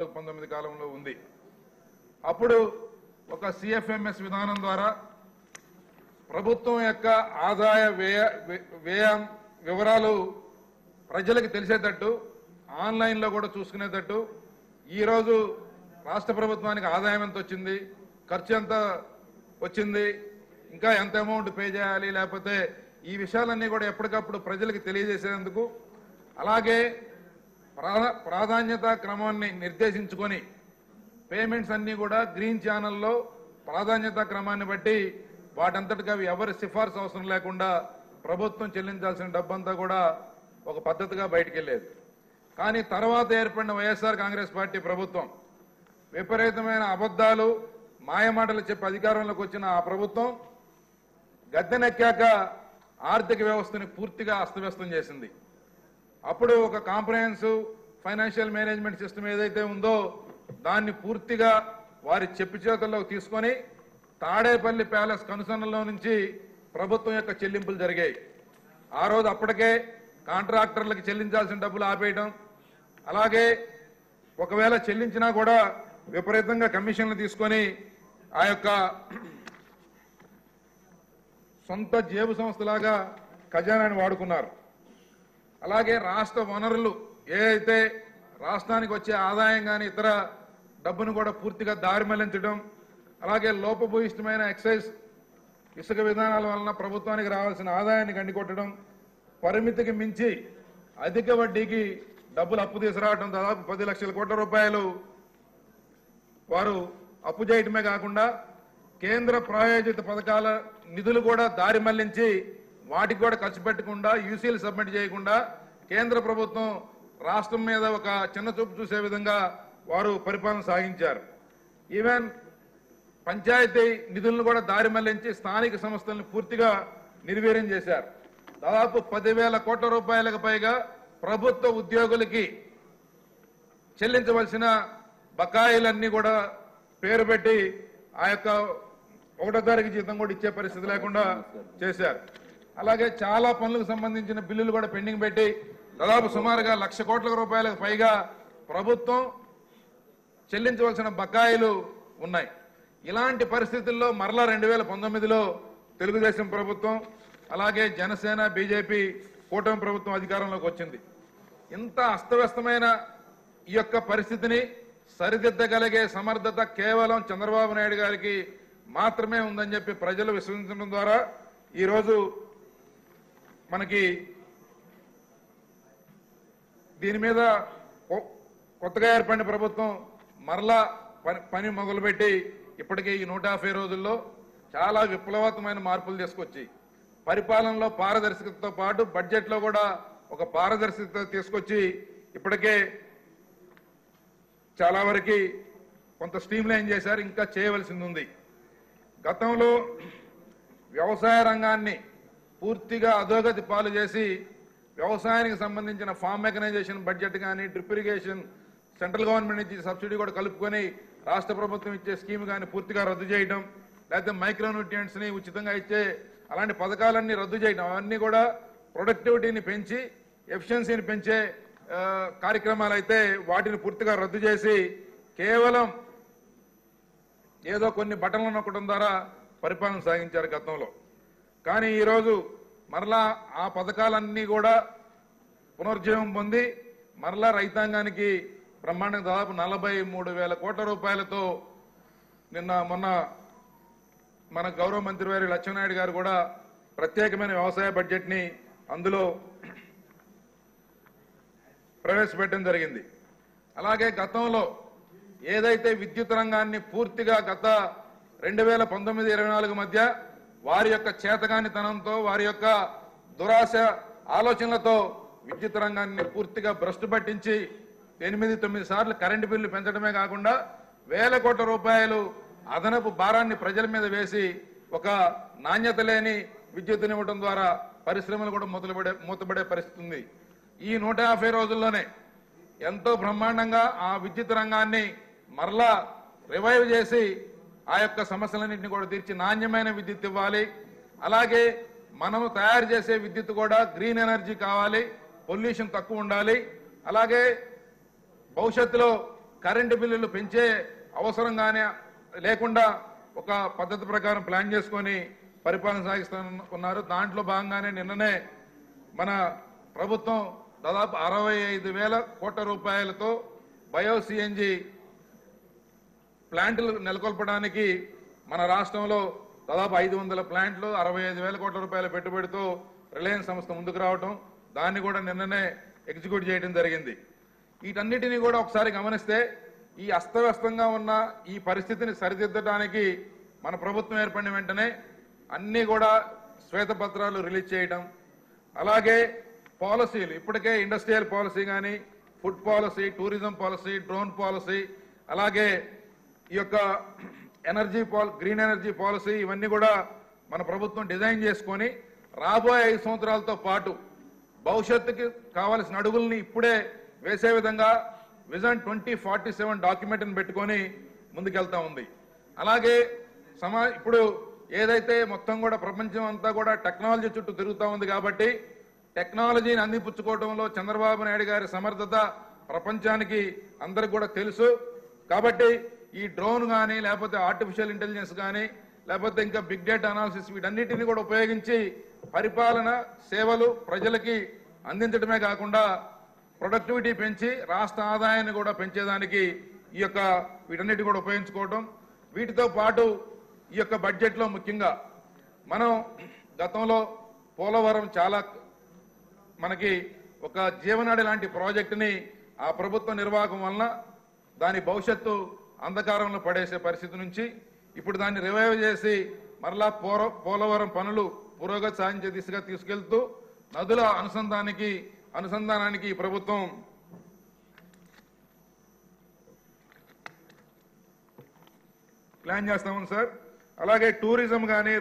19 కాలంలో ఉంది. అప్పుడు ఒక సిఎఫ్ఎంఎస్ విధానం ద్వారా ప్రభుత్వం యొక్క ఆదాయ వ్యయ వివరాలు ప్రజలకు తెలిసేటట్టు ఆన్లైన్లో కూడా చూసుకునేటట్టు ఈరోజు రాష్ట్ర ప్రభుత్వానికి ఆదాయం ఎంత వచ్చింది, ఖర్చు ఎంత వచ్చింది, ఇంకా ఎంత అమౌంట్ పే చేయాలి, లేకపోతే ఈ విషయాలన్నీ కూడా ఎప్పటికప్పుడు ప్రజలకు తెలియజేసేందుకు, అలాగే ప్రాధాన్యత క్రమాన్ని నిర్దేశించుకొని పేమెంట్స్ అన్నీ కూడా గ్రీన్ ఛానల్లో ప్రాధాన్యత క్రమాన్ని బట్టి వాటంతటికి అవి ఎవరి సిఫార్సు అవసరం లేకుండా ప్రభుత్వం చెల్లించాల్సిన డబ్బంతా కూడా ఒక పద్ధతిగా బయటికి వెళ్ళేది. కానీ తర్వాత ఏర్పడిన వైఎస్ఆర్ కాంగ్రెస్ పార్టీ ప్రభుత్వం విపరీతమైన అబద్ధాలు మాయమాటలు చెప్పి అధికారంలోకి వచ్చిన ఆ ప్రభుత్వం గద్దెనెక్కాక ఆర్థిక వ్యవస్థని పూర్తిగా అస్తవ్యస్తం చేసింది. అప్పుడు ఒక కాంప్రహెన్సివ్ ఫైనాన్షియల్ మేనేజ్మెంట్ సిస్టమ్ ఏదైతే ఉందో దాన్ని పూర్తిగా వారి చెప్పు చేతుల్లోకి తీసుకొని తాడేపల్లి ప్యాలెస్ కనుసన్నలో నుంచి ప్రభుత్వం యొక్క చెల్లింపులు జరిగాయి. ఆ రోజు అప్పటికే కాంట్రాక్టర్లకు చెల్లించాల్సిన డబ్బులు ఆపేయడం, అలాగే ఒకవేళ చెల్లించినా కూడా విపరీతంగా కమిషన్లు తీసుకొని ఆ యొక్క సొంత జేబు సంస్థలాగా ఖజానాని వాడుకున్నారు. అలాగే రాష్ట్ర వనరులు ఏదైతే రాష్ట్రానికి వచ్చే ఆదాయం కానీ ఇతర డబ్బును కూడా పూర్తిగా దారి మళ్లించడం, అలాగే లోపభూయిష్టమైన ఎక్సైజ్ ఇసుక విధానాల వలన ప్రభుత్వానికి రావాల్సిన ఆదాయాన్ని గండికొట్టడం, పరిమితికి మించి అధిక వడ్డీకి డబ్బులు అప్పు తీసుకురావడం, దాదాపు 10 లక్షల కోట్ల రూపాయలు వారు అప్పు చేయటమే కాకుండా కేంద్ర ప్రాయోజిత పథకాల నిధులు కూడా దారి మళ్లించి వాటికి కూడా ఖర్చు పెట్టకుండా యూసీలు సబ్మిట్ చేయకుండా కేంద్ర ప్రభుత్వం రాష్ట్రం మీద ఒక చిన్న చూపు చూసే విధంగా వారు పరిపాలన సాగించారు. ఈవెన్ పంచాయతీ నిధులను కూడా దారి మళ్లించి స్థానిక సంస్థలను పూర్తిగా నిర్వీర్యం చేశారు. దాదాపు 10,000 కోట్ల రూపాయలకు పైగా ప్రభుత్వ ఉద్యోగులకి చెల్లించవలసిన బకాయిలన్నీ కూడా పేరు పెట్టి ఆ యొక్క 1వ తారీఖు జీతం కూడా ఇచ్చే పరిస్థితి లేకుండా చేశారు. అలాగే చాలా పనులకు సంబంధించిన బిల్లులు కూడా పెండింగ్ పెట్టి దాదాపు సుమారుగా 1,00,000 కోట్ల రూపాయలకు పైగా ప్రభుత్వం చెల్లించవలసిన బకాయిలు ఉన్నాయి. ఇలాంటి పరిస్థితుల్లో మరలా 2019లో తెలుగుదేశం ప్రభుత్వం అలాగే జనసేన బీజేపీ కూటమి ప్రభుత్వం అధికారంలోకి వచ్చింది. ఇంత అస్తవ్యస్తమైన ఈ యొక్క పరిస్థితిని సరిదిద్దగలిగే సమర్థత కేవలం చంద్రబాబు నాయుడు గారికి మాత్రమే ఉందని చెప్పి ప్రజలు విశ్వసించడం ద్వారా ఈరోజు మనకి దీని మీద కొత్తగా ఏర్పడిన ప్రభుత్వం మరలా పని మొదలుపెట్టి ఇప్పటికే ఈ 150 రోజుల్లో చాలా విప్లవాత్మకమైన మార్పులు తీసుకొచ్చి పరిపాలనలో పారదర్శకతతో పాటు బడ్జెట్లో కూడా ఒక పారదర్శకత తీసుకొచ్చి ఇప్పటికే చాలా వరకు కొంత స్ట్రీమ్ లైన్ చేశారు. ఇంకా చేయవలసింది ఉంది. గతంలో వ్యవసాయ రంగాన్ని పూర్తిగా అధోగతి పాలు చేసి వ్యవసాయానికి సంబంధించిన ఫార్మ్ మెకనైజేషన్ బడ్జెట్ కానీ డ్రిప్ ఇరిగేషన్ సెంట్రల్ గవర్నమెంట్ నుంచి సబ్సిడీ కూడా కలుపుకొని రాష్ట్ర ప్రభుత్వం ఇచ్చే స్కీమ్ కానీ పూర్తిగా రద్దు చేయడం, లేకపోతే మైక్రో న్యూట్రియంట్స్ని ఉచితంగా ఇచ్చే అలాంటి పథకాలన్నీ రద్దు చేయడం, అవన్నీ కూడా ప్రొడక్టివిటీని పెంచి ఎఫిషియన్సీని పెంచే కార్యక్రమాలు అయితే వాటిని పూర్తిగా రద్దు చేసి కేవలం ఏదో కొన్ని బటన్లు నొక్కడం ద్వారా పరిపాలన సాగించారు గతంలో. కానీ ఈరోజు మరలా ఆ పథకాలన్నీ కూడా పునరుజ్జీవం పొంది మరలా రైతాంగానికి బ్రహ్మాండంగా దాదాపు 43,000 కోట్ల రూపాయలతో మొన్న మన గౌరవ మంత్రి వారి లక్ష్మీనాయుడు గారు కూడా ప్రత్యేకమైన వ్యవసాయ బడ్జెట్ని అందులో ప్రవేశపెట్టడం జరిగింది. అలాగే గతంలో ఏదైతే విద్యుత్ రంగాన్ని పూర్తిగా గత 2019-24 మధ్య వారి యొక్క చేతగానితనంతో వారి యొక్క దురాశ ఆలోచనలతో విద్యుత్ రంగాన్ని పూర్తిగా భ్రష్టు పట్టించి 8-9 సార్లు కరెంటు బిల్లు పెంచడమే కాకుండా 1,000 కోట్ల రూపాయలు అదనపు భారాన్ని ప్రజల మీద వేసి ఒక నాణ్యత లేని విద్యుత్తునివ్వడం ద్వారా పరిశ్రమలు కూడా మూతపడే పరిస్థితి ఉంది. ఈ 150 రోజుల్లోనే ఎంతో బ్రహ్మాండంగా ఆ విద్యుత్ రంగాన్ని మరలా రివైవ్ చేసి ఆ యొక్క సమస్యలన్నింటినీ కూడా తీర్చి నాణ్యమైన విద్యుత్ ఇవ్వాలి. అలాగే మనము తయారు చేసే విద్యుత్ కూడా గ్రీన్ ఎనర్జీ కావాలి, పొల్యూషన్ తక్కువ ఉండాలి. అలాగే భవిష్యత్తులో కరెంటు బిల్లులు పెంచే అవసరంగానే లేకుండా ఒక పద్ధతి ప్రకారం ప్లాన్ చేసుకొని పరిపాలన సాగిస్తున్నారు. దాంట్లో భాగంగానే నిన్ననే మన ప్రభుత్వం దాదాపు 65,000 కోట్ల రూపాయలతో బయో సిఎన్జి ప్లాంట్లు నెలకొల్పడానికి మన రాష్ట్రంలో దాదాపు 500 ప్లాంట్లు 65,000 కోట్ల రూపాయల పెట్టుబడితో రిలయన్స్ సంస్థ ముందుకు రావడం, దాన్ని కూడా నిన్ననే ఎగ్జిక్యూట్ చేయడం జరిగింది. వీటన్నిటినీ కూడా ఒకసారి గమనిస్తే ఈ అస్తవ్యస్తంగా ఉన్న ఈ పరిస్థితిని సరిదిద్దడానికి మన ప్రభుత్వం ఏర్పడిన వెంటనే అన్నీ కూడా శ్వేతపత్రాలు రిలీజ్ చేయడం, అలాగే పాలసీలు ఇప్పటికే ఇండస్ట్రియల్ పాలసీ కానీ, food policy, tourism policy, drone policy, అలాగే ఈ యొక్క గ్రీన్ ఎనర్జీ పాలసీ, ఇవన్నీ కూడా మన ప్రభుత్వం డిజైన్ చేసుకొని రాబోయే 5 సంవత్సరాలతో పాటు భవిష్యత్తుకి కావాల్సిన అడుగుల్ని ఇప్పుడే వేసే విధంగా విజన్ 2047 డాక్యుమెంట్ని పెట్టుకొని ముందుకెళ్తా ఉంది. అలాగే ఇప్పుడు ఏదైతే మొత్తం కూడా ప్రపంచం అంతా కూడా టెక్నాలజీ చుట్టూ తిరుగుతూ ఉంది కాబట్టి టెక్నాలజీని అందిపుచ్చుకోవడంలో చంద్రబాబు నాయుడు గారి సమర్థత ప్రపంచానికి అందరికి కూడా తెలుసు. కాబట్టి ఈ డ్రోన్ కానీ, లేకపోతే ఆర్టిఫిషియల్ ఇంటెలిజెన్స్ కానీ, లేకపోతే ఇంకా బిగ్ డేటా అనాలిసిస్, వీటన్నిటిని కూడా ఉపయోగించి పరిపాలన సేవలు ప్రజలకి అందించడమే కాకుండా ప్రొడక్టివిటీ పెంచి రాష్ట్ర ఆదాయాన్ని కూడా పెంచేదానికి ఈ యొక్క వీటన్నిటి కూడా ఉపయోగించుకోవడం. వీటితో పాటు ఈ యొక్క బడ్జెట్లో ముఖ్యంగా మనం గతంలో పోలవరం చాలా మనకి ఒక జీవనాడి లాంటి ప్రాజెక్టుని ఆ ప్రభుత్వ నిర్వాహకం వలన దాని భవిష్యత్తు అంధకారంలో పడేసే పరిస్థితి నుంచి ఇప్పుడు దాన్ని రివైవ్ చేసి మరలా పోలవరం పనులు పురోగతి సాధించే దిశగా తీసుకెళ్తూ నదుల అనుసంధానానికి ఈ ప్రభుత్వం ప్లాన్ చేస్తాము సార్. అలాగే టూరిజం కానీ